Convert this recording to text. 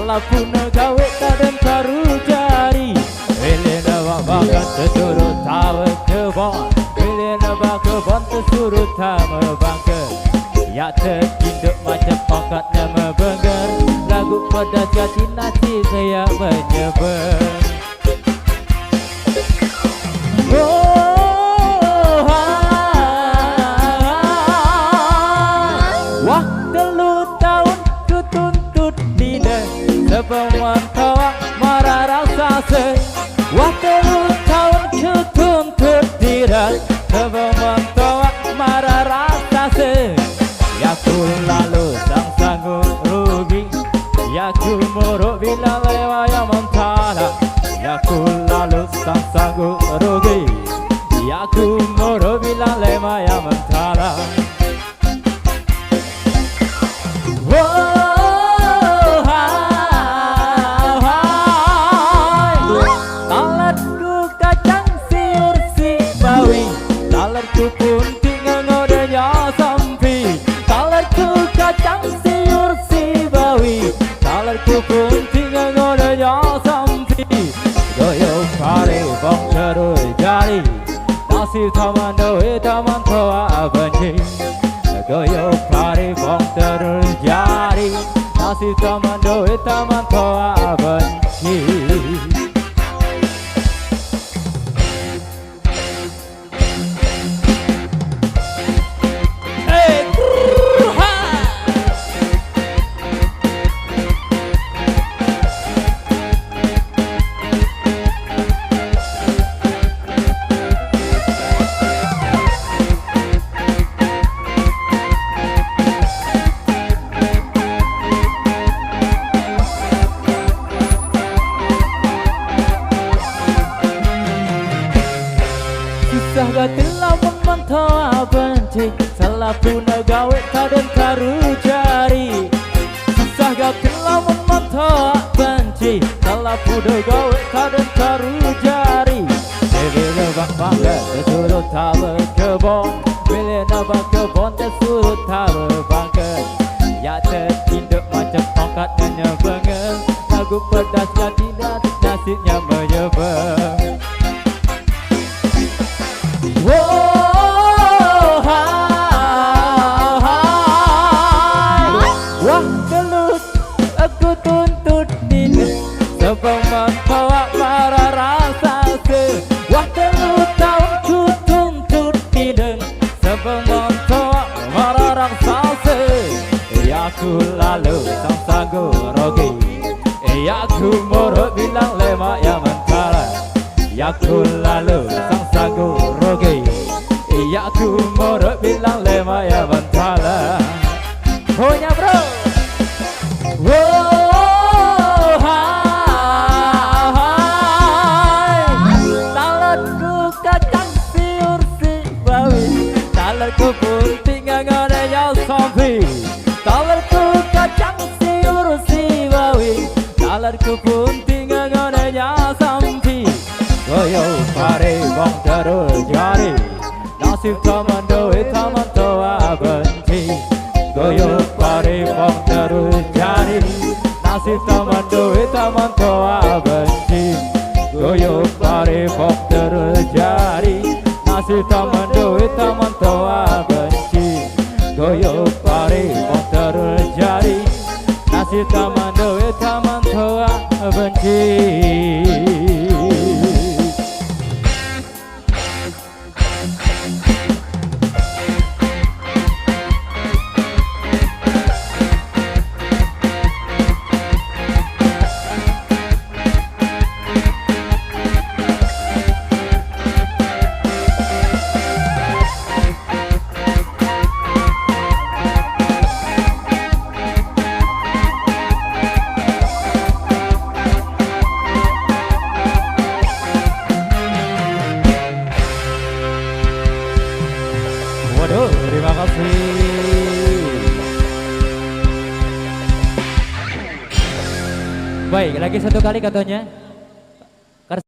salah pun gawe kadang karu jari. Elena bakat tersuruh tawa kebon, Elena kebon tersuruh tawa bangke. Ya tertinduk macam pangkat nama bengger, lagu pada jati nasi saya menyeber. Wah 3 tahun ku tuntut dina, sepenuhan tawa marah rasa se. Wah 3 tahun ku tuntut dina, sepenuhan tawa marah rasa se. Ya ku lalu sang sanggup rugi, ya ku muruk bila lewaya mentara. Ya ku lalu sang sanggup rugi, ya ku muruk bila lewaya mentara. Talatku kacang siur si bawi, talatku pun tinggal ngodenya sampi. Talatku kacang siur si bawi, talatku pun tinggal ngodenya sampi. Goyo pare bong terus jari, nasib taman doe taman toa benci. Goyo pare bong terus jari, nasib taman doe taman toa benci. Susah gatilah memantau benci, salah pun gawe kadang karu jari. Susah gatilah memantau benci, salah pun gawe kadang karu jari. Bila bak bangga tersuruh tawa kebon, bila nabak kebon tersuruh tawa bangga. Ya tertinduk macam pangkat nanya bengel, lagu pedas tidak nasibnya menyebar. Wah gelut aku tuntut dina, sepenuhan bawa marah rasa se. Wah 3 tahun ku tuntut dina, sepenuhan bawa marah rasa se. Ya ku lalu sang sanggup rogi, ya ku muruk bilang lemak ya mentara. Ya ku lalu sang sanggup rogi, ya ku muruk bilang lemak ya mentara. Punya bro. Talatku kacang siur si bawi, talatku pun tinggal ngodenya sampi. Talatku kacang siur si bawi, talatku pun tinggal ngodenya sampi. Goyo pare bong terus jari, nasib taman doe taman toa benci. Goyo pare bong terus jari, nasib taman doe taman toa benci. Goyo pare bong terus jari, nasib taman doe taman toa benci. Goyo pare bong terus jari, nasib taman doe taman toa benci. Waduh, terima kasih. Baik, lagi satu kali katanya.